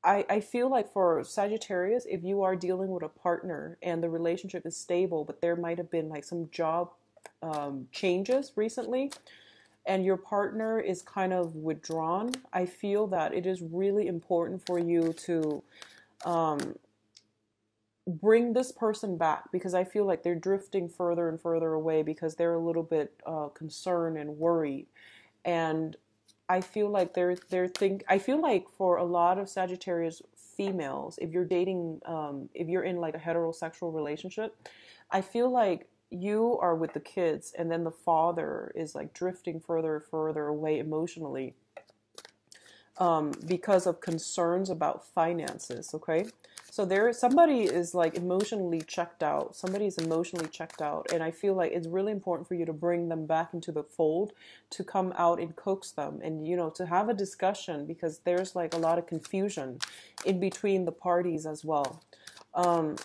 I feel like for Sagittarius, if you are dealing with a partner and the relationship is stable, but there might have been like some job changes recently, and your partner is kind of withdrawn, I feel that it is really important for you to um, bring this person back, because I feel like they're drifting further and further away because they're a little bit concerned and worried. And I feel like I feel like for a lot of Sagittarius females, if you're dating, if you're in like a heterosexual relationship, I feel like you are with the kids, and then the father is like drifting further and further away emotionally, because of concerns about finances. Okay. So there, somebody is like emotionally checked out. Somebody is emotionally checked out. And I feel like it's really important for you to bring them back into the fold, to come out and coax them, and, you know, to have a discussion, because there's like a lot of confusion in between the parties as well.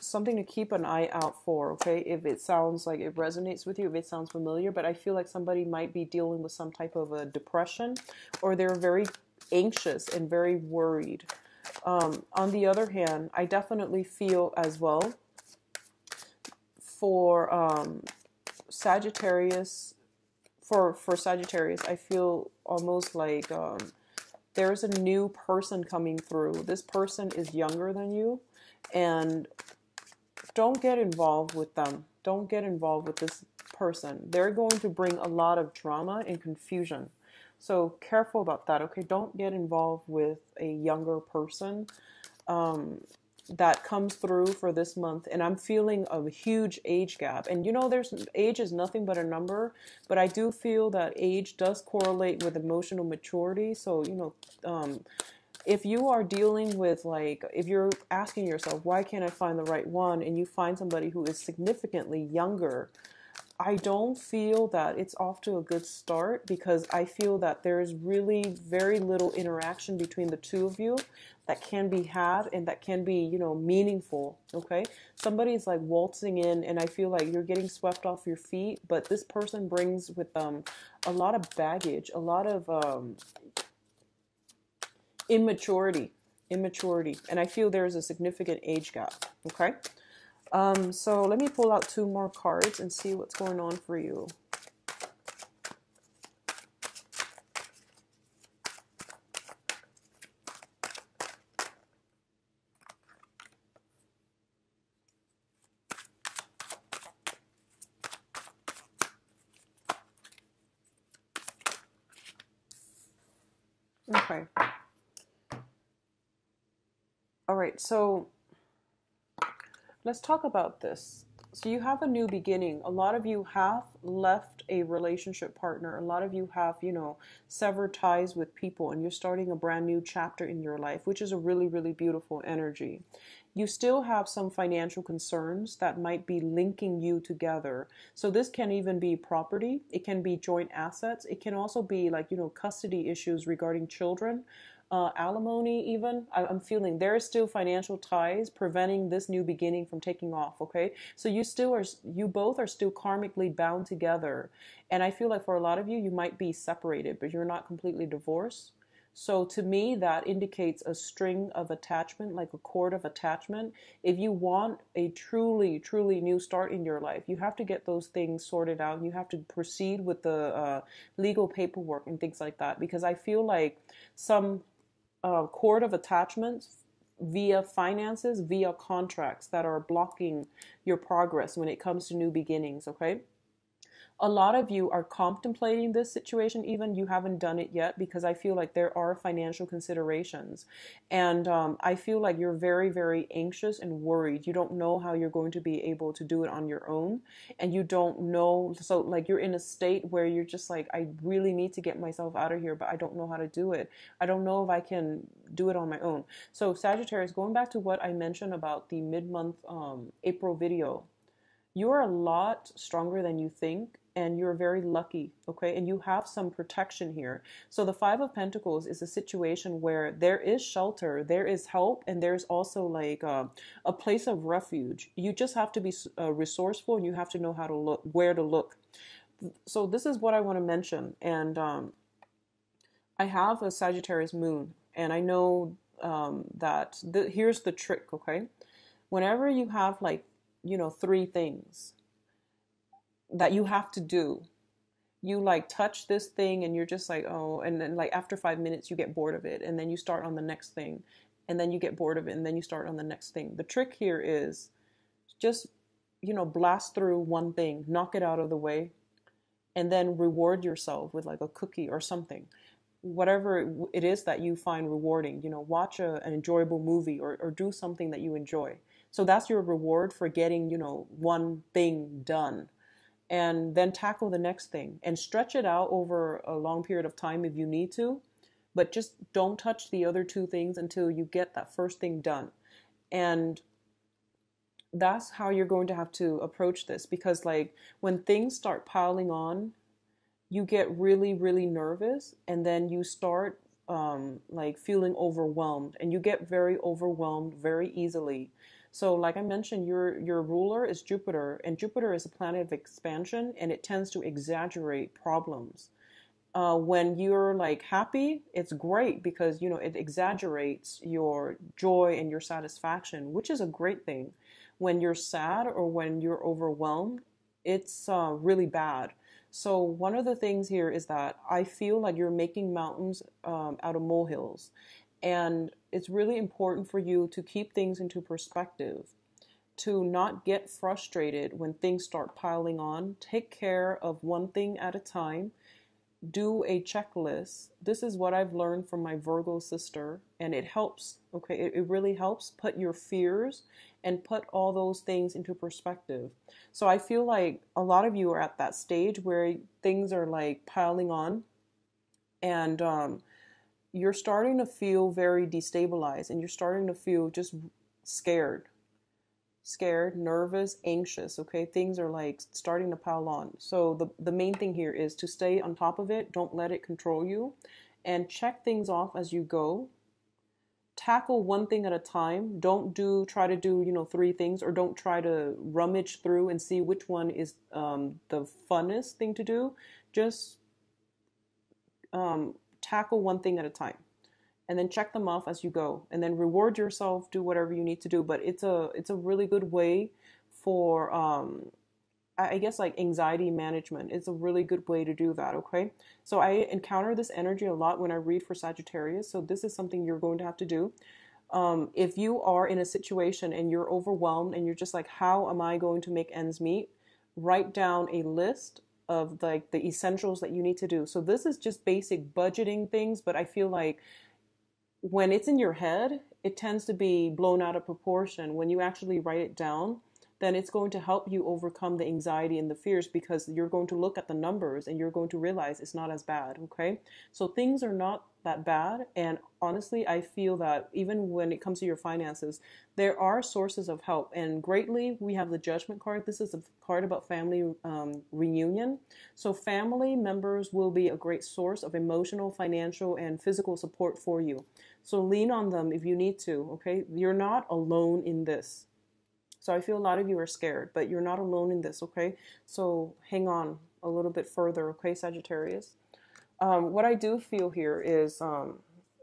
Something to keep an eye out for, okay? If it sounds like it resonates with you, if it sounds familiar, but I feel like somebody might be dealing with some type of a depression, or they're very anxious and very worried. On the other hand, I definitely feel as well for Sagittarius, for Sagittarius, I feel almost like there's a new person coming through. This person is younger than you, and don't get involved with them. Don't get involved with this person. They're going to bring a lot of drama and confusion. So careful about that, okay? Don't get involved with a younger person that comes through for this month. And I'm feeling a huge age gap. And you know, there's age is nothing but a number, but I do feel that age does correlate with emotional maturity. So, you know, if you are dealing with, like, if you're asking yourself, why can't I find the right one? And you find somebody who is significantly younger, I don't feel that it's off to a good start, because I feel that there's really very little interaction between the two of you that can be had and that can be, you know, meaningful. Okay. Somebody's like waltzing in, and I feel like you're getting swept off your feet, but this person brings with them a lot of baggage, a lot of immaturity, immaturity. And I feel there's a significant age gap. Okay. So let me pull out two more cards and see what's going on for you. Okay. All right. So let's talk about this. So you have a new beginning. A lot of you have left a relationship partner. A lot of you have, you know, severed ties with people, and you're starting a brand new chapter in your life, which is a really, really beautiful energy. You still have some financial concerns that might be linking you together. So this can even be property. It can be joint assets. It can also be like, you know, custody issues regarding children, alimony even. I'm feeling there are still financial ties preventing this new beginning from taking off. Okay, so you both are still karmically bound together, and I feel like for a lot of you, you might be separated, but you're not completely divorced. So to me, that indicates a string of attachment, like a cord of attachment. If you want a truly, truly new start in your life, you have to get those things sorted out. You have to proceed with the legal paperwork and things like that, because I feel like some cord of attachments via finances, via contracts that are blocking your progress when it comes to new beginnings. Okay. A lot of you are contemplating this situation, even you haven't done it yet, because I feel like there are financial considerations. And I feel like you're very, very anxious and worried. You don't know how you're going to be able to do it on your own. And you don't know. So, like, you're in a state where you're just like, I really need to get myself out of here, but I don't know how to do it. I don't know if I can do it on my own. So, Sagittarius, going back to what I mentioned about the mid-month April video, you're a lot stronger than you think, and you're very lucky. Okay, and you have some protection here. So the Five of Pentacles is a situation where there is shelter, there is help, and there's also like a place of refuge. You just have to be resourceful, and you have to know how to look, where to look. So this is what I want to mention. And I have a Sagittarius moon, and I know here's the trick, okay? Whenever you have like, three things that you have to do, you like touch this thing and you're just like, oh, and then like after 5 minutes you get bored of it, and then you start on the next thing, and then you get bored of it, and then you start on the next thing. The trick here is just, blast through one thing, knock it out of the way, and then reward yourself with like a cookie or something. Whatever it is that you find rewarding, watch an enjoyable movie, or do something that you enjoy. So that's your reward for getting, one thing done. And then tackle the next thing and stretch it out over a long period of time if you need to. But just don't touch the other two things until you get that first thing done. And that's how you're going to have to approach this, because like when things start piling on, you get really, really nervous, and then you start like feeling overwhelmed, and you get very overwhelmed very easily. So like I mentioned, your ruler is Jupiter, and Jupiter is a planet of expansion, and it tends to exaggerate problems. When you're like happy, it's great because it exaggerates your joy and your satisfaction, which is a great thing. When you're sad or when you're overwhelmed, it's really bad. So one of the things here is that I feel like you're making mountains out of molehills. And it's really important for you to keep things into perspective, to not get frustrated when things start piling on. Take care of one thing at a time. Do a checklist. This is what I've learned from my Virgo sister, and it helps. Okay, it really helps put your fears and put all those things into perspective. So I feel like a lot of you are at that stage where things are like piling on, and you're starting to feel very destabilized, and you're starting to feel just scared, nervous, anxious. Okay, things are like starting to pile on. So the main thing here is to stay on top of it. Don't let it control you, and check things off as you go. Tackle one thing at a time. Don't try to do three things, or don't try to rummage through and see which one is the funnest thing to do. Just tackle one thing at a time, and then check them off as you go, and then reward yourself. Do whatever you need to do. But it's a really good way for I guess like anxiety management. It's a really good way to do that. Okay, so I encounter this energy a lot when I read for Sagittarius, so this is something you're going to have to do. If you are in a situation and you're overwhelmed and you're just like, how am I going to make ends meet, write down a list of like the essentials that you need to do. So this is just basic budgeting things, but I feel like when it's in your head, it tends to be blown out of proportion. When you actually write it down, then it's going to help you overcome the anxiety and the fears, because you're going to look at the numbers and you're going to realize it's not as bad. Okay, so things are not that bad. And honestly, I feel that even when it comes to your finances, there are sources of help. And greatly, we have the Judgment card. This is a card about family reunion. So family members will be a great source of emotional, financial, and physical support for you. So lean on them if you need to. Okay, you're not alone in this. So I feel a lot of you are scared, but you're not alone in this, okay? So hang on a little bit further, okay, Sagittarius? What I do feel here is,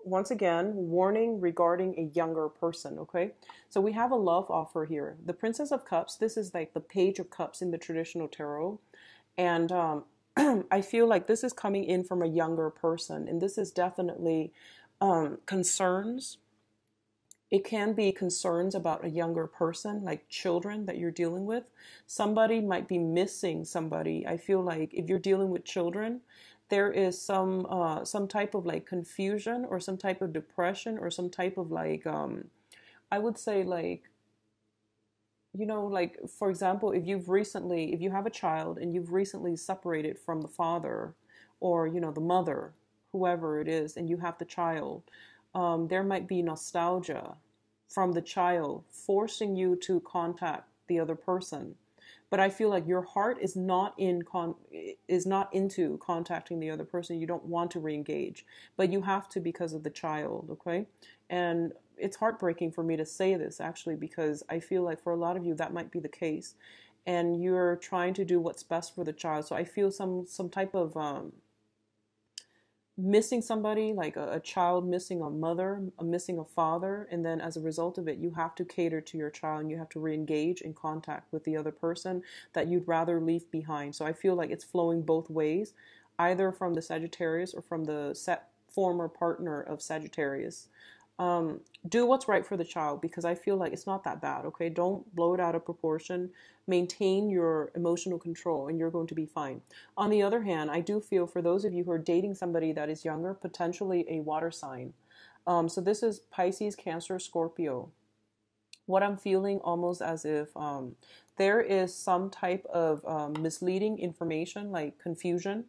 once again, warning regarding a younger person, okay? So we have a love offer here. The Princess of Cups, this is like the Page of Cups in the traditional tarot. And I feel like this is coming in from a younger person, and this is definitely concerns. It can be concerns about a younger person, like children that you're dealing with. Somebody might be missing somebody. I feel like if you're dealing with children, there is some type of like confusion, or some type of depression, or some type of like I would say like, like for example, if you have a child and you've recently separated from the father, or the mother, whoever it is, and you have the child. There might be nostalgia from the child forcing you to contact the other person. But I feel like your heart is not into contacting the other person. You don't want to re-engage, but you have to because of the child, okay? And it's heartbreaking for me to say this, actually, because I feel like for a lot of you that might be the case, and you're trying to do what's best for the child. So I feel some type of missing somebody, like a child missing a mother, missing a father, and then as a result of it, you have to cater to your child and you have to re-engage in contact with the other person that you'd rather leave behind. So I feel like it's flowing both ways, either from the Sagittarius or from the former partner of Sagittarius. Do what's right for the child, because I feel like it's not that bad, okay? Don't blow it out of proportion. Maintain your emotional control and you're going to be fine. On the other hand, I do feel for those of you who are dating somebody that is younger, potentially a water sign. So this is Pisces, Cancer, Scorpio. What I'm feeling almost as if there is some type of misleading information, like confusion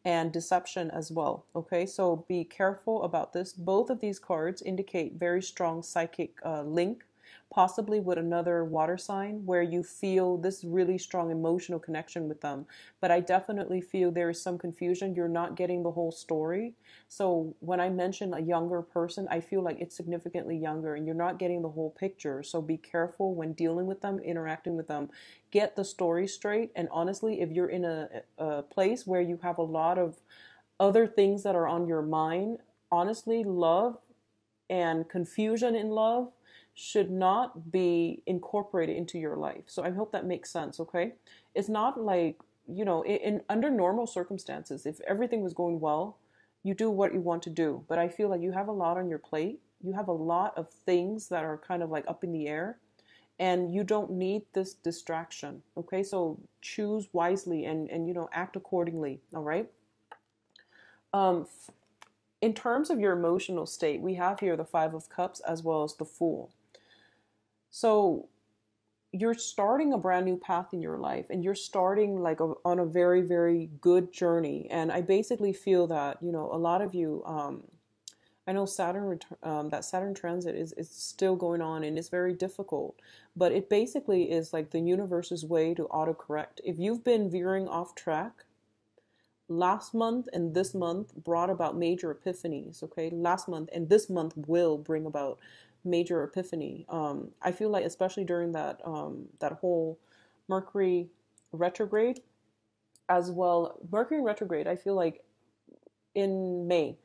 and deception as well. Okay, so be careful about this. Both of these cards indicate very strong psychic link, possibly with another water sign where you feel this really strong emotional connection with them. But I definitely feel there is some confusion. You're not getting the whole story. So when I mention a younger person, I feel like it's significantly younger and you're not getting the whole picture. So be careful when dealing with them, interacting with them. Get the story straight. And honestly, if you're in a place where you have a lot of other things that are on your mind, honestly, love and confusion in love should not be incorporated into your life. So I hope that makes sense, okay? It's not like, you know, in under normal circumstances, if everything was going well, you do what you want to do. But I feel like you have a lot on your plate. You have a lot of things that are kind of like up in the air, and you don't need this distraction, okay? So choose wisely and you know, act accordingly, all right? Um, in terms of your emotional state, we have here the Five of Cups as well as the Fool. So you're starting a brand new path in your life and you're starting like on a very, very good journey. And I basically feel that, you know, a lot of you, I know that Saturn transit is still going on and it's very difficult, but it basically is like the universe's way to autocorrect. If you've been veering off track, last month and this month brought about major epiphanies, okay? Last month and this month will bring about major epiphany. I feel like especially during that whole Mercury retrograde as well. Mercury retrograde, I feel like in May,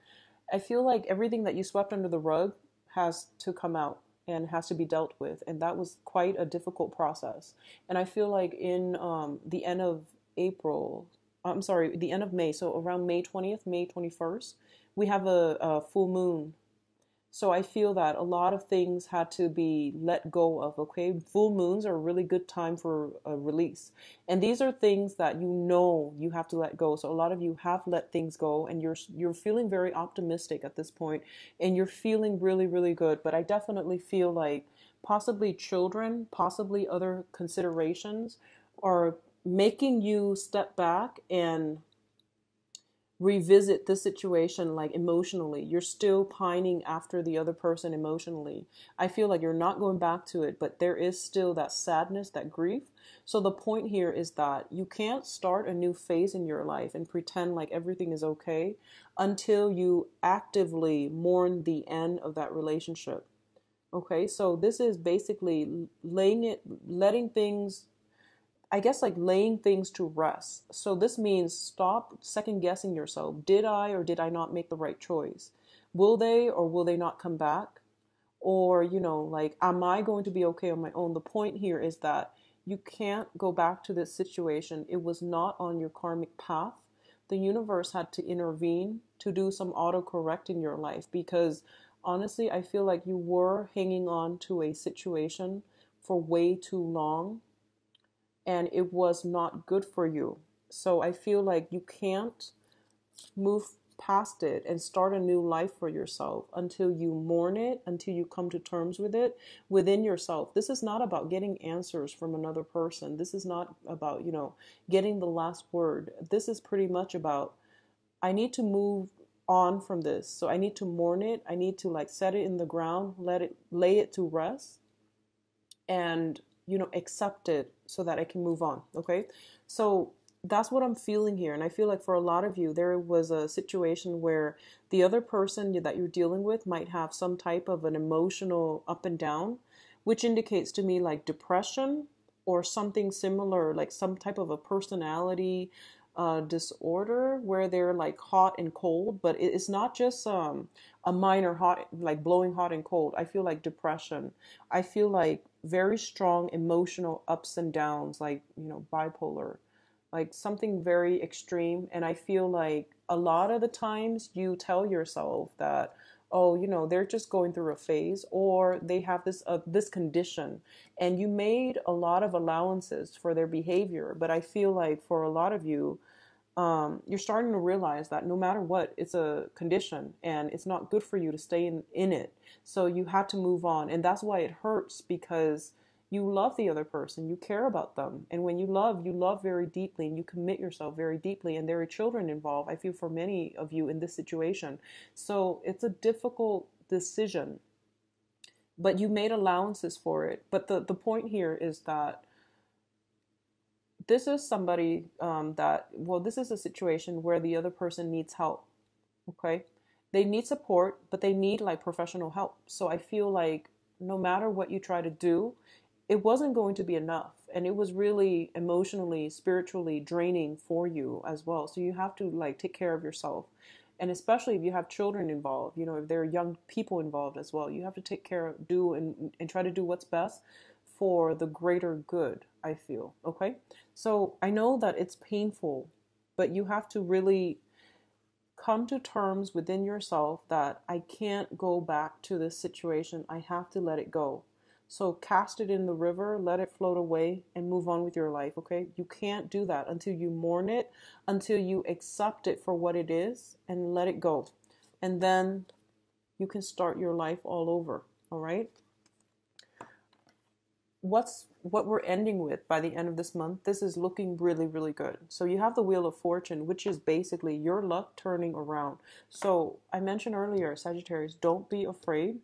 I feel like everything that you swept under the rug has to come out and has to be dealt with. And that was quite a difficult process. And I feel like in the end of April, I'm sorry, the end of May, so around May 20th, May 21st, we have a full moon. So I feel that a lot of things had to be let go of, okay? Full moons are a really good time for a release. And these are things that you know you have to let go. So a lot of you have let things go and you're feeling very optimistic at this point and you're feeling really, really good. But I definitely feel like possibly children, possibly other considerations are making you step back and revisit this situation like emotionally. You're still pining after the other person emotionally. I feel like you're not going back to it, but there is still that sadness, that grief. So the point here is that you can't start a new phase in your life and pretend like everything is okay until you actively mourn the end of that relationship. Okay, so this is basically letting things, I guess, like laying things to rest. So this means stop second guessing yourself. Did I or did I not make the right choice? Will they or will they not come back? Or, you know, like, am I going to be okay on my own? The point here is that you can't go back to this situation. It was not on your karmic path. The universe had to intervene to do some autocorrect in your life because honestly, I feel like you were hanging on to a situation for way too long and it was not good for you. So I feel like you can't move past it and start a new life for yourself until you mourn it, until you come to terms with it within yourself. This is not about getting answers from another person. This is not about, you know, getting the last word. This is pretty much about, I need to move on from this. So I need to mourn it. I need to like set it in the ground, lay it to rest and, you know, accept it so that I can move on. Okay. So that's what I'm feeling here. And I feel like for a lot of you, there was a situation where the other person that you're dealing with might have some type of an emotional up and down, which indicates to me like depression or something similar, like some type of a personality disorder where they're like hot and cold, but it's not just a minor hot, like blowing hot and cold. I feel like depression. I feel like very strong emotional ups and downs, like, bipolar, like something very extreme. And I feel like a lot of the times you tell yourself that, oh, they're just going through a phase, or they have this condition, and you made a lot of allowances for their behavior. But I feel like for a lot of you, you're starting to realize that no matter what, it's a condition and it's not good for you to stay in it. So you have to move on. And that's why it hurts, because you love the other person, you care about them. And when you love very deeply, and you commit yourself very deeply, and there are children involved, I feel, for many of you in this situation. So it's a difficult decision, but you made allowances for it. But the point here is that this is somebody this is a situation where the other person needs help. Okay. They need support, but they need like professional help. So I feel like no matter what you try to do, it wasn't going to be enough. And it was really emotionally, spiritually draining for you as well. So you have to like take care of yourself. And especially if you have children involved, if there are young people involved as well, you have to take care of, and try to do what's best for the greater good, I feel. Okay. So I know that it's painful, but you have to really come to terms within yourself that I can't go back to this situation. I have to let it go. So cast it in the river, let it float away, and move on with your life, okay? You can't do that until you mourn it, until you accept it for what it is, and let it go. And then you can start your life all over, all right? What we're ending with by the end of this month, this is looking really, really good. So you have the Wheel of Fortune, which is basically your luck turning around. So I mentioned earlier, Sagittarius, don't be afraid.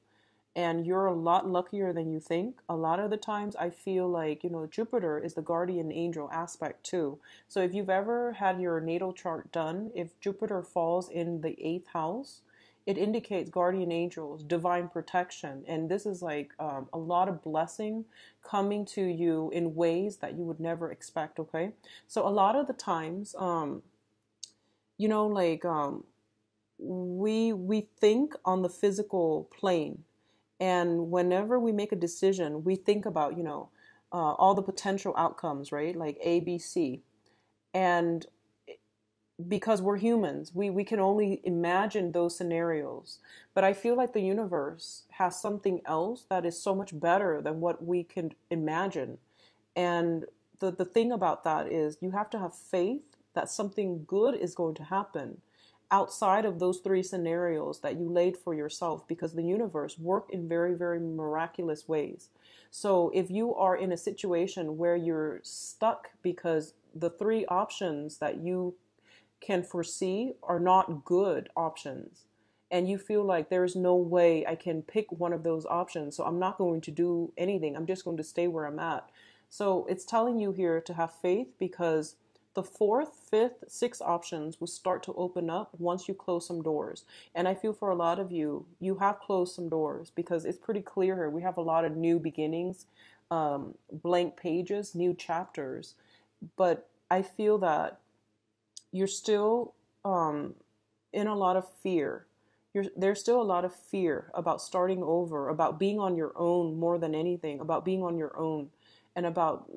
And you're a lot luckier than you think. A lot of the times I feel like, Jupiter is the guardian angel aspect too. So if you've ever had your natal chart done, if Jupiter falls in the 8th house, it indicates guardian angels, divine protection. And this is like a lot of blessing coming to you in ways that you would never expect, okay? So a lot of the times, we think on the physical plane. And whenever we make a decision, we think about, all the potential outcomes, right? Like A, B, C. And because we're humans, we can only imagine those scenarios. But I feel like the universe has something else that is so much better than what we can imagine. And the thing about that is you have to have faith that something good is going to happen outside of those 3 scenarios that you laid for yourself, because the universe works in very, very miraculous ways. So if you are in a situation where you're stuck because the 3 options that you can foresee are not good options, and you feel like there's no way I can pick one of those options, so I'm not going to do anything, I'm just going to stay where I'm at. So it's telling you here to have faith, because the 4th, 5th, 6th options will start to open up once you close some doors. And I feel for a lot of you, you have closed some doors, because it's pretty clear here. We have a lot of new beginnings, blank pages, new chapters. But I feel that you're still in a lot of fear. There's still a lot of fear about starting over, about being on your own more than anything, about being on your own, and about,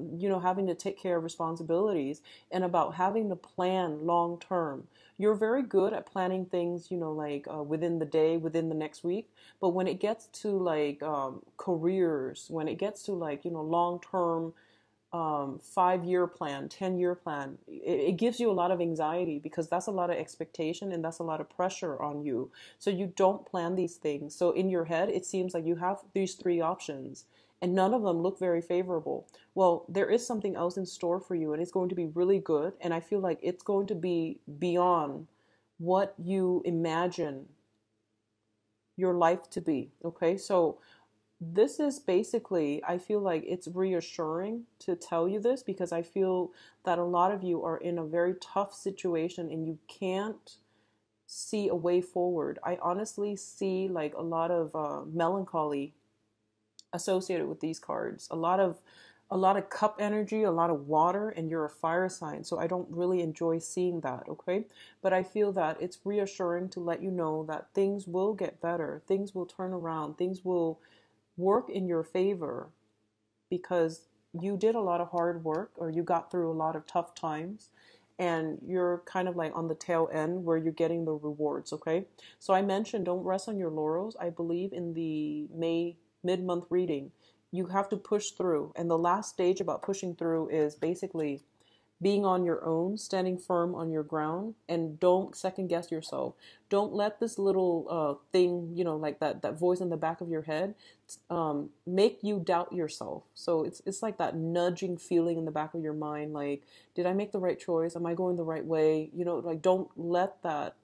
having to take care of responsibilities, and about having to plan long term. You're very good at planning things, within the day, within the next week. But when it gets to like careers, when it gets to like, long term 5-year plan, 10-year plan, it gives you a lot of anxiety, because that's a lot of expectation and that's a lot of pressure on you. So you don't plan these things. So in your head, it seems like you have these 3 options and none of them look very favorable. Well, there is something else in store for you, and it's going to be really good. And I feel like it's going to be beyond what you imagine your life to be. Okay. So this is basically, I feel like it's reassuring to tell you this, because I feel that a lot of you are in a very tough situation and you can't see a way forward. I honestly see like a lot of melancholy associated with these cards, a lot of a lot of cup energy, a lot of water, and you're a fire sign. So I don't really enjoy seeing that, okay? But I feel that it's reassuring to let you know that things will get better, things will turn around, things will work in your favor because you did a lot of hard work or you got through a lot of tough times and you're kind of like on the tail end where you're getting the rewards, okay? So I mentioned don't rest on your laurels. I believe in the May mid-month reading, you have to push through. And the last stage about pushing through is basically being on your own, standing firm on your ground, and don't second guess yourself. Don't let this little thing, like that voice in the back of your head, make you doubt yourself. So it's like that nudging feeling in the back of your mind, like, did I make the right choice? Am I going the right way? Like don't let that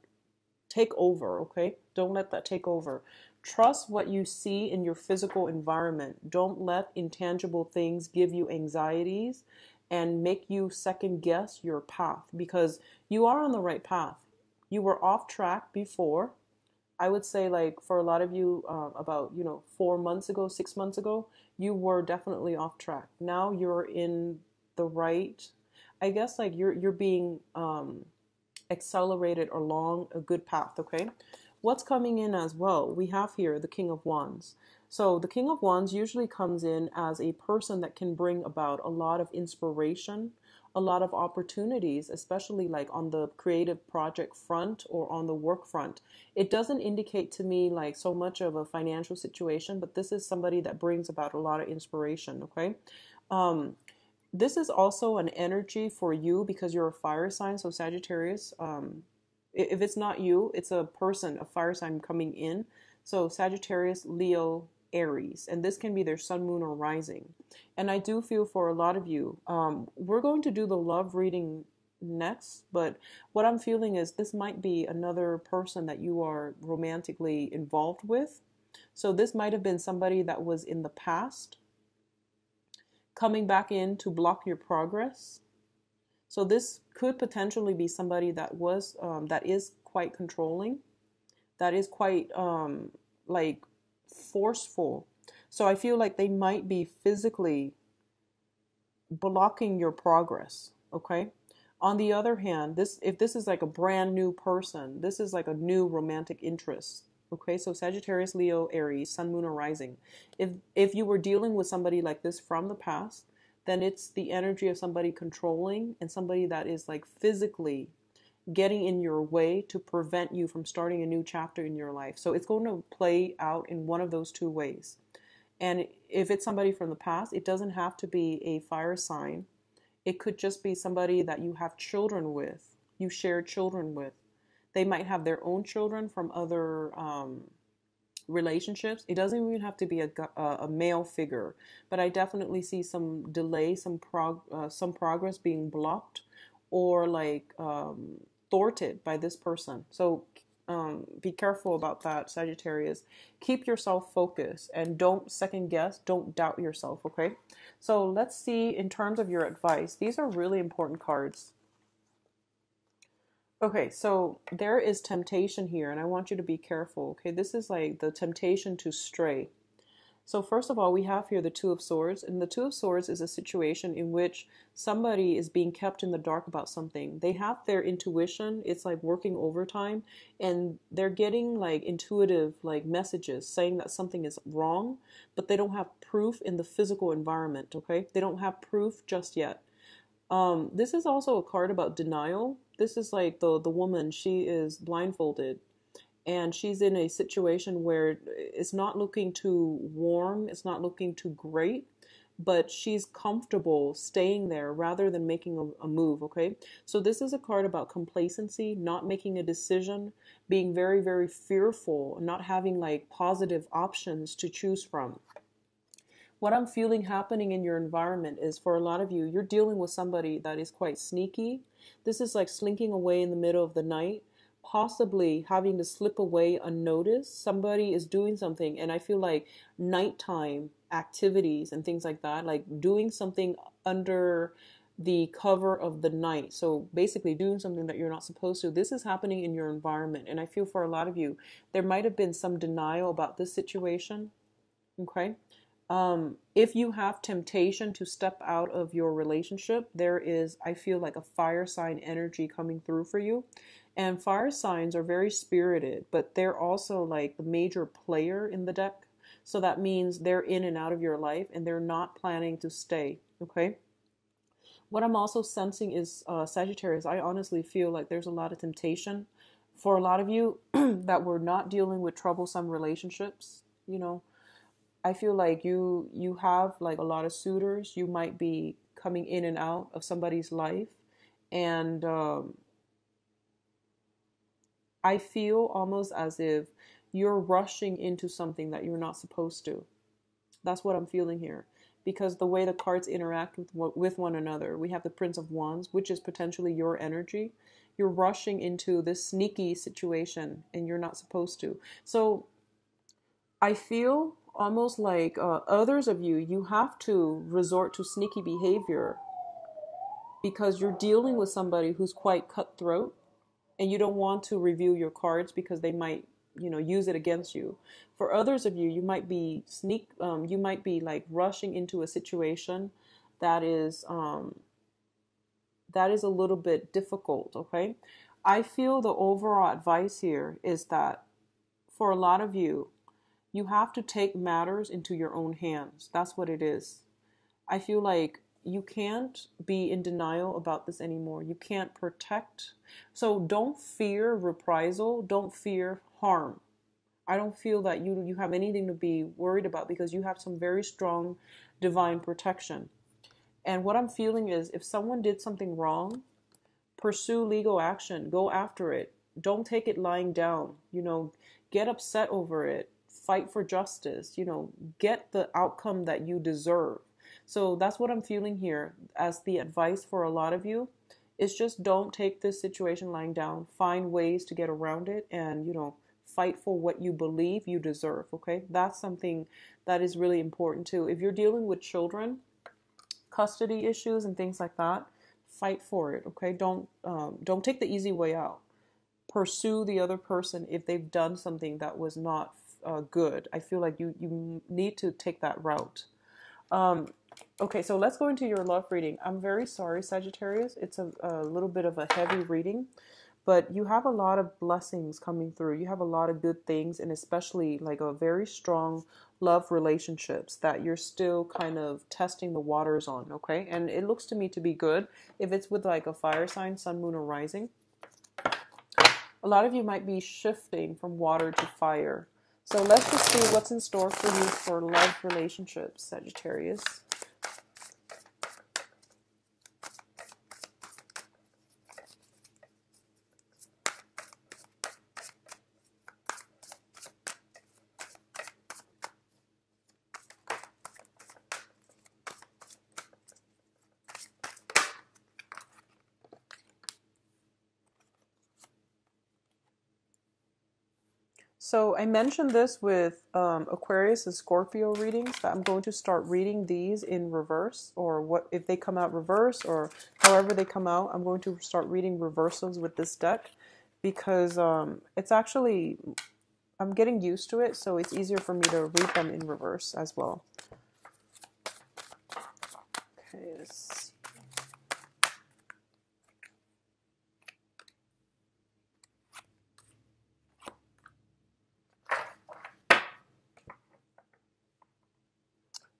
take over, okay? Don't let that take over. Trust what you see in your physical environment. Don't let intangible things give you anxieties and make you second guess your path because you are on the right path. You were off track before. I would say, like, for a lot of you, about 4 months ago, 6 months ago, you were definitely off track. Now you're in the right, I guess, like you're being accelerated along a good path, okay? What's coming in as well? We have here the King of Wands. So the King of Wands usually comes in as a person that can bring about a lot of inspiration, a lot of opportunities, especially like on the creative project front or on the work front. It doesn't indicate to me like so much of a financial situation, but this is somebody that brings about a lot of inspiration, okay? This is also an energy for you because you're a fire sign. So Sagittarius, if it's not you, it's a person, a fire sign coming in. So Sagittarius, Leo, Aries, and this can be their sun, moon, or rising. And I do feel for a lot of you, we're going to do the love reading next, but what I'm feeling is this might be another person that you are romantically involved with. So this might have been somebody that was in the past coming back in to block your progress. So this could potentially be somebody that was that is quite controlling, that is quite like forceful. So I feel like they might be physically blocking your progress, okay? On the other hand, if this is like a brand new person, this is like a new romantic interest. Okay, so Sagittarius, Leo, Aries, Sun, Moon, or Rising. If you were dealing with somebody like this from the past, then it's the energy of somebody controlling and somebody that is like physically getting in your way to prevent you from starting a new chapter in your life. So it's going to play out in one of those two ways. And if it's somebody from the past, it doesn't have to be a fire sign. It could just be somebody that you have children with, you share children with. They might have their own children from other relationships. It doesn't even have to be a male figure, but I definitely see some delay, some progress being blocked or like thwarted by this person. So be careful about that, Sagittarius. Keep yourself focused and don't second guess, don't doubt yourself, okay? So let's see in terms of your advice. These are really important cards. Okay, so there is temptation here, and I want you to be careful, okay? This is like the temptation to stray. So first of all, we have here the Two of Swords, and the Two of Swords is a situation in which somebody is being kept in the dark about something. They have their intuition, it's like working overtime, and they're getting like intuitive like messages saying that something is wrong, but they don't have proof in the physical environment, okay? They don't have proof just yet. This is also a card about denial. This is like the woman, she is blindfolded and she's in a situation where it's not looking too warm, it's not looking too great, but she's comfortable staying there rather than making a move, okay? So this is a card about complacency, not making a decision, being very, very fearful, not having like positive options to choose from. What I'm feeling happening in your environment is for a lot of you, you're dealing with somebody that is quite sneaky. This is like slinking away in the middle of the night, possibly having to slip away unnoticed. Somebody is doing something, and I feel like nighttime activities and things like that, like doing something under the cover of the night. So basically doing something that you're not supposed to. This is happening in your environment, and I feel for a lot of you, there might have been some denial about this situation, okay? If you have temptation to step out of your relationship, there is, I feel like, a fire sign energy coming through for you. And fire signs are very spirited, but they're also like the major player in the deck. So that means they're in and out of your life and they're not planning to stay. Okay. What I'm also sensing is Sagittarius. I honestly feel like there's a lot of temptation for a lot of you that were not dealing with troublesome relationships. You know, I feel like you have like a lot of suitors. You might be coming in and out of somebody's life, and I feel almost as if you're rushing into something that you're not supposed to. That's what I'm feeling here. Because the way the cards interact with one another, we have the Prince of Wands, which is potentially your energy. You're rushing into this sneaky situation and you're not supposed to. So I feel almost like others of you, you have to resort to sneaky behavior because you're dealing with somebody who's quite cutthroat and you don't want to reveal your cards because they might, use it against you. For others of you, you might be you might be like rushing into a situation that is a little bit difficult. Okay, I feel the overall advice here is that for a lot of you, you have to take matters into your own hands. That's what it is. I feel like you can't be in denial about this anymore. You can't protect. So don't fear reprisal. Don't fear harm. I don't feel that you have anything to be worried about because you have some very strong divine protection. And what I'm feeling is if someone did something wrong, pursue legal action. Go after it. Don't take it lying down. Get upset over it. Fight for justice. Get the outcome that you deserve. So that's what I'm feeling here as the advice for a lot of you. Is just don't take this situation lying down. Find ways to get around it and, fight for what you believe you deserve. Okay. That's something that is really important too. If you're dealing with children, custody issues and things like that, fight for it. Okay. Don't take the easy way out. Pursue the other person if they've done something that was not good. I feel like you need to take that route. Okay, so let's go into your love reading. I'm very sorry, Sagittarius. It's a little bit of a heavy reading, but you have a lot of blessings coming through. You have a lot of good things, and especially like a very strong love relationships that you're still kind of testing the waters on, okay? And it looks to me to be good. If it's with like a fire sign, sun, moon, or rising, a lot of you might be shifting from water to fire. So let's just see what's in store for you for love relationships, Sagittarius. So I mentioned this with Aquarius and Scorpio readings that I'm going to start reading these in reverse, or what if they come out reverse or however they come out, I'm going to start reading reversals with this deck because it's actually, I'm getting used to it, so it's easier for me to read them in reverse as well. Okay, let's see.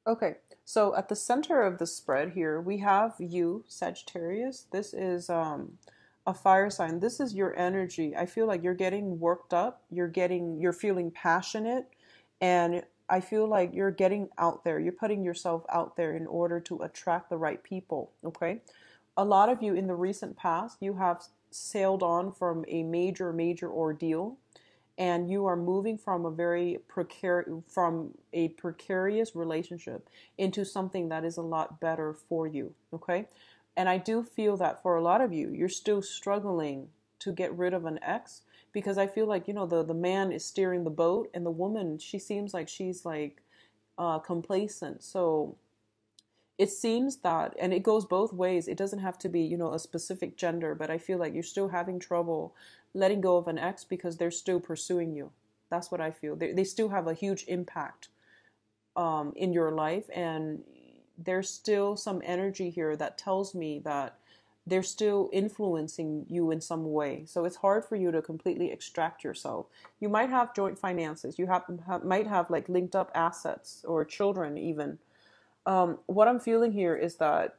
Okay, so at the center of the spread here, we have you, Sagittarius. This is a fire sign. This is your energy. I feel like you're getting worked up. You're feeling passionate, and I feel like you're getting out there. You're putting yourself out there in order to attract the right people. Okay, a lot of you in the recent past, you have sailed on from a major ordeal and you are moving from a precarious relationship into something that is a lot better for you. Okay, and I do feel that for a lot of you, you're still struggling to get rid of an ex because I feel like the man is steering the boat and the woman, she seems like she's like complacent. So it seems that, and it goes both ways. It doesn't have to be, a specific gender, but I feel like you're still having trouble letting go of an ex because they're still pursuing you. That's what I feel. They still have a huge impact. in your life, and there's still some energy here that tells me that they're still influencing you in some way. So it's hard for you to completely extract yourself. You might have joint finances. You might have like linked up assets or children even. What I'm feeling here is that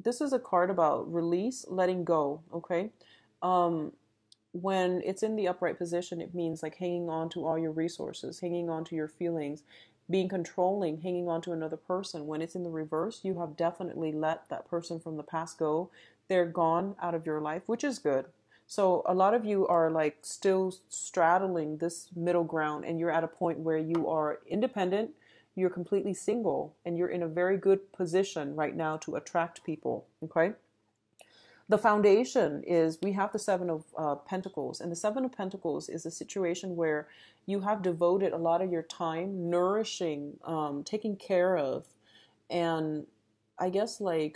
this is a card about release, letting go. Okay. Um, when it's in the upright position, it means like hanging on to all your resources, hanging on to your feelings, being controlling, hanging on to another person. When it's in the reverse, you have definitely let that person from the past go. They're gone out of your life, which is good. So a lot of you are like still straddling this middle ground, and you're at a point where you are independent, you're completely single, and you're in a very good position right now to attract people. Okay. The foundation is we have the Seven of Pentacles, and the Seven of Pentacles is a situation where you have devoted a lot of your time nourishing, taking care of, and I guess like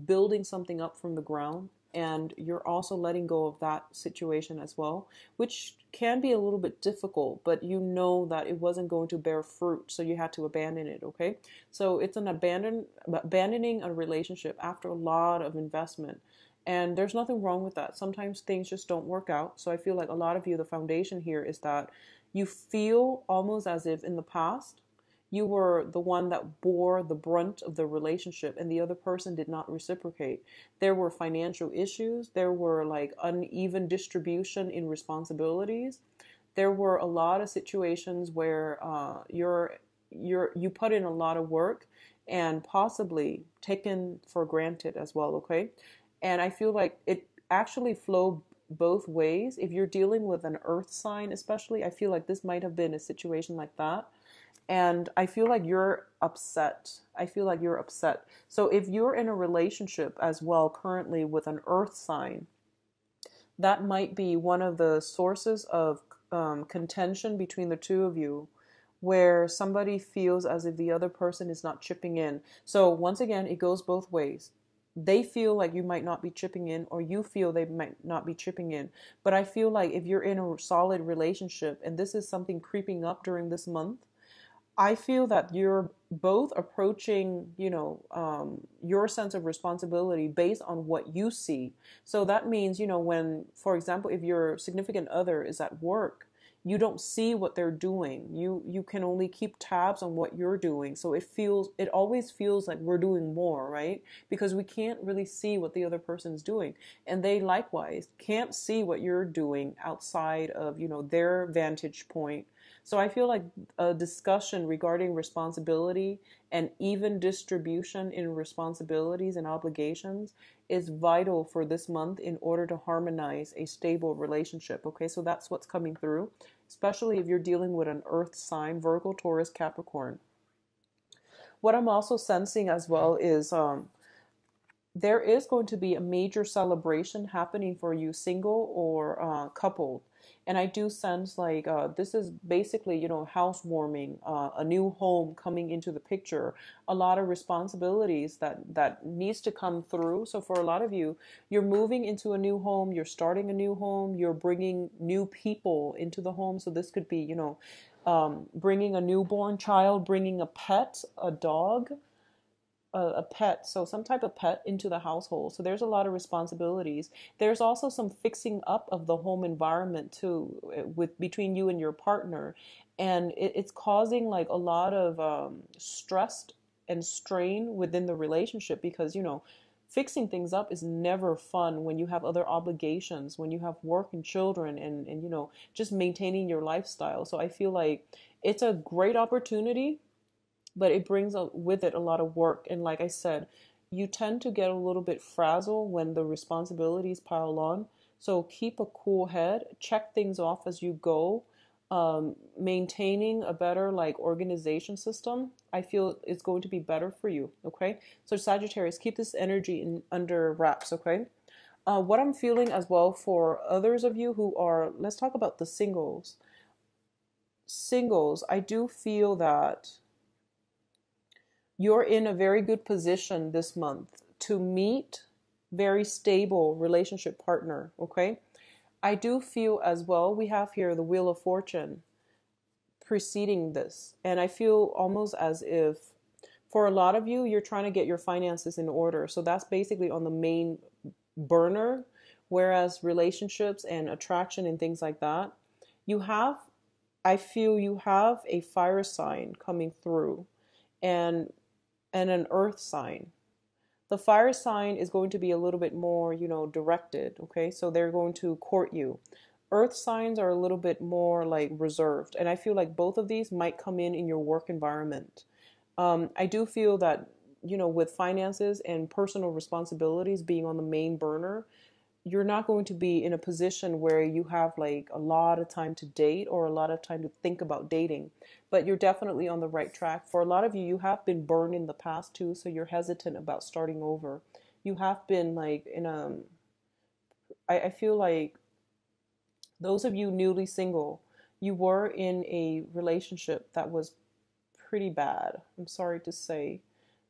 building something up from the ground. And you're also letting go of that situation as well, which can be a little bit difficult, but you know that it wasn't going to bear fruit, so you had to abandon it. Okay, so it's an abandoning a relationship after a lot of investment. And there's nothing wrong with that. Sometimes things just don't work out. So I feel like a lot of you, the foundation here is that you feel almost as if in the past you were the one that bore the brunt of the relationship and the other person did not reciprocate. There were financial issues. There were like uneven distribution in responsibilities. There were a lot of situations where you put in a lot of work and possibly taken for granted as well. Okay. And I feel like it actually flowed both ways. If you're dealing with an earth sign, especially, I feel like this might have been a situation like that. And I feel like you're upset. I feel like you're upset. So if you're in a relationship as well currently with an earth sign, that might be one of the sources of contention between the two of you, where somebody feels as if the other person is not chipping in. So once again, it goes both ways. They feel like you might not be chipping in, or you feel they might not be chipping in. But I feel like if you're in a solid relationship and this is something creeping up during this month, I feel that you're both approaching, your sense of responsibility based on what you see. So that means, when, for example, if your significant other is at work, you don't see what they're doing. You can only keep tabs on what you're doing. So it always feels like we're doing more, right? Because we can't really see what the other person's doing. And they likewise can't see what you're doing outside of, their vantage point. So I feel like a discussion regarding responsibility and even distribution in responsibilities and obligations is vital for this month in order to harmonize a stable relationship. Okay, so that's what's coming through, especially if you're dealing with an earth sign, Virgo, Taurus, Capricorn. What I'm also sensing as well is there is going to be a major celebration happening for you, single or coupled. And I do sense like this is basically, housewarming, a new home coming into the picture, a lot of responsibilities that needs to come through. So for a lot of you, you're moving into a new home, you're starting a new home, you're bringing new people into the home. So this could be, bringing a newborn child, bringing a pet, a dog, a pet, so some type of pet into the household. So there's a lot of responsibilities. There's also some fixing up of the home environment too, with between you and your partner, and it's causing like a lot of stress and strain within the relationship because fixing things up is never fun when you have other obligations, when you have work and children, and just maintaining your lifestyle. So I feel like it's a great opportunity, but it brings with it a lot of work. And like I said, you tend to get a little bit frazzled when the responsibilities pile on. So keep a cool head, check things off as you go. Maintaining a better like organization system, I feel it's going to be better for you. Okay, so Sagittarius, keep this energy under wraps. Okay, what I'm feeling as well for others of you who are, let's talk about the singles. I do feel that you're in a very good position this month to meet very stable relationship partner. Okay, I do feel as well, we have here the Wheel of Fortune preceding this. And I feel almost as if for a lot of you, you're trying to get your finances in order. So that's basically on the main burner. Whereas relationships and attraction and things like that, you have, I feel you have a fire sign coming through and an earth sign. The fire sign is going to be a little bit more, directed. Okay. So they're going to court you. Earth signs are a little bit more like reserved. And I feel like both of these might come in your work environment. I do feel that, with finances and personal responsibilities being on the main burner, you're not going to be in a position where you have like a lot of time to date or a lot of time to think about dating, but you're definitely on the right track. For a lot of you, you have been burned in the past too, so you're hesitant about starting over. You have been like I feel like those of you newly single, you were in a relationship that was pretty bad. I'm sorry to say.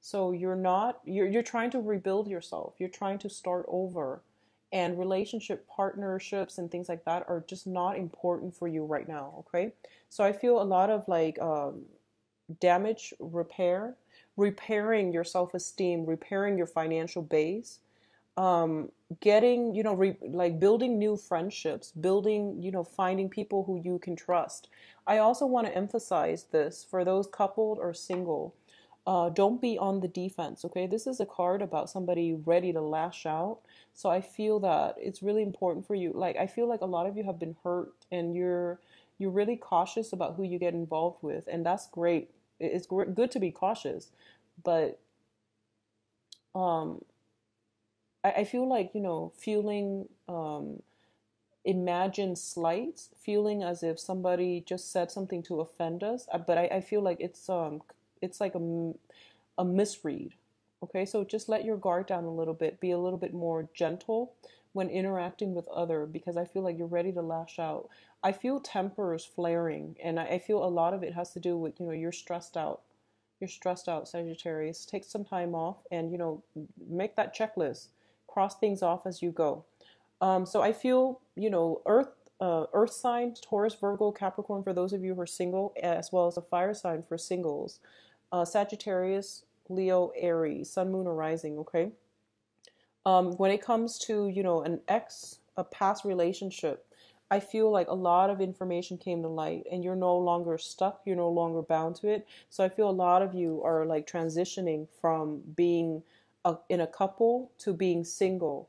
So you're trying to rebuild yourself. You're trying to start over. And relationship partnerships and things like that are just not important for you right now, okay? So I feel a lot of like damage repair, repairing your self-esteem, repairing your financial base, getting, like building new friendships, building, finding people who you can trust. I also want to emphasize this for those coupled or single. Don't be on the defense, okay? This is a card about somebody ready to lash out. So I feel that it's really important for you. Like, I feel like a lot of you have been hurt and you're really cautious about who you get involved with. And that's great. It's good to be cautious. But I feel like, feeling imagined slights, feeling as if somebody just said something to offend us. But I feel like it's like a misread. Okay, so just let your guard down a little bit. Be a little bit more gentle when interacting with other, because I feel like you're ready to lash out. I feel tempers flaring, and I feel a lot of it has to do with, you're stressed out. You're stressed out, Sagittarius. Take some time off and, make that checklist. Cross things off as you go. So I feel, earth sign, Taurus, Virgo, Capricorn for those of you who are single, as well as a fire sign for singles. Sagittarius, Leo, Aries, Sun, Moon, or Rising, okay? When it comes to, a past relationship, I feel like a lot of information came to light and you're no longer stuck. You're no longer bound to it. So I feel a lot of you are like transitioning from being in a couple to being single.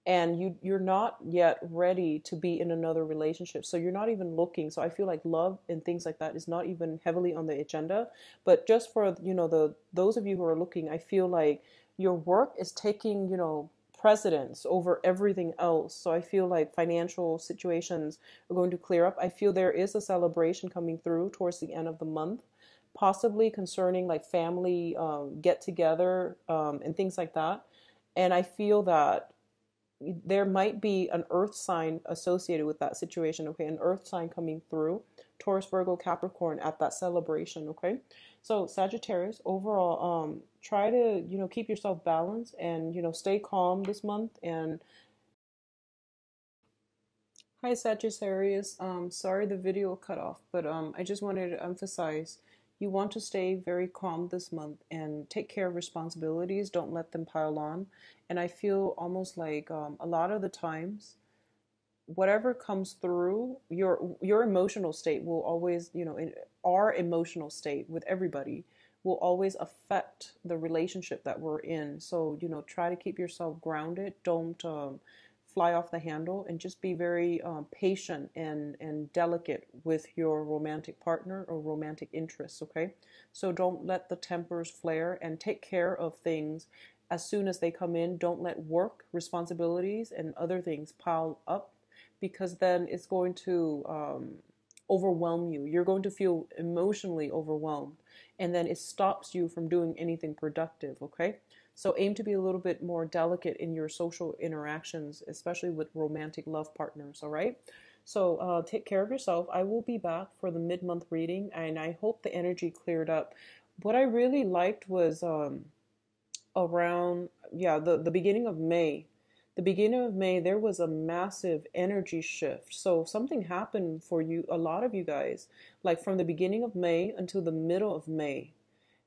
And you're not yet ready to be in another relationship, so you're not even looking. So I feel like love and things like that is not even heavily on the agenda. But just for those of you who are looking, I feel like your work is taking precedence over everything else. So I feel like financial situations are going to clear up. I feel there is a celebration coming through towards the end of the month, possibly concerning like family get together and things like that. And I feel that there might be an earth sign associated with that situation, okay? An earth sign coming through, Taurus, Virgo, Capricorn at that celebration, okay? So Sagittarius, overall, try to, keep yourself balanced and, stay calm this month. And hi, Sagittarius. Sorry the video cut off, but I just wanted to emphasize you want to stay very calm this month and take care of responsibilities. Don't let them pile on. And I feel almost like a lot of the times, whatever comes through, your emotional state will always, in our emotional state with everybody will always affect the relationship that we're in. So, try to keep yourself grounded. Don't fly off the handle, and just be very patient and delicate with your romantic partner or romantic interests, okay? So don't let the tempers flare, and take care of things as soon as they come in. Don't let work, responsibilities, and other things pile up, because then it's going to overwhelm you. You're going to feel emotionally overwhelmed, and then it stops you from doing anything productive, okay? So aim to be a little bit more delicate in your social interactions, especially with romantic love partners, all right? So take care of yourself. I will be back for the mid-month reading, and I hope the energy cleared up. What I really liked was around, the beginning of May. the beginning of May, there was a massive energy shift. So something happened for you, a lot of you guys, like from the beginning of May until the middle of May.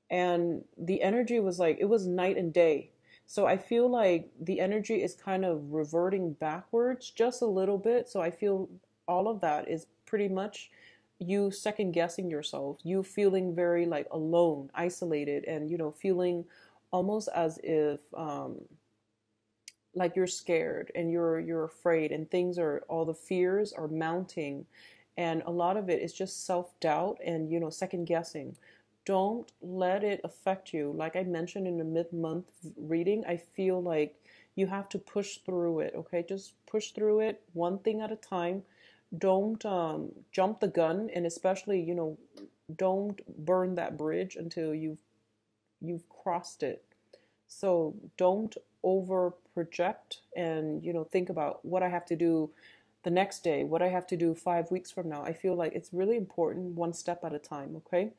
And the energy was like, it was night and day. So I feel like the energy is kind of reverting backwards just a little bit. So I feel all of that is pretty much you second guessing yourself, you feeling very like alone, isolated, and feeling almost as if like you're scared and you're afraid, and things are, all the fears are mounting, and a lot of it is just self-doubt and second guessing. Don't let it affect you. Like I mentioned in the mid-month reading, I feel like you have to push through it. Okay, just push through it one thing at a time. Don't jump the gun, and especially don't burn that bridge until you've crossed it. So don't over project and think about what I have to do the next day, what I have to do 5 weeks from now. I feel like it's really important, one step at a time, okay?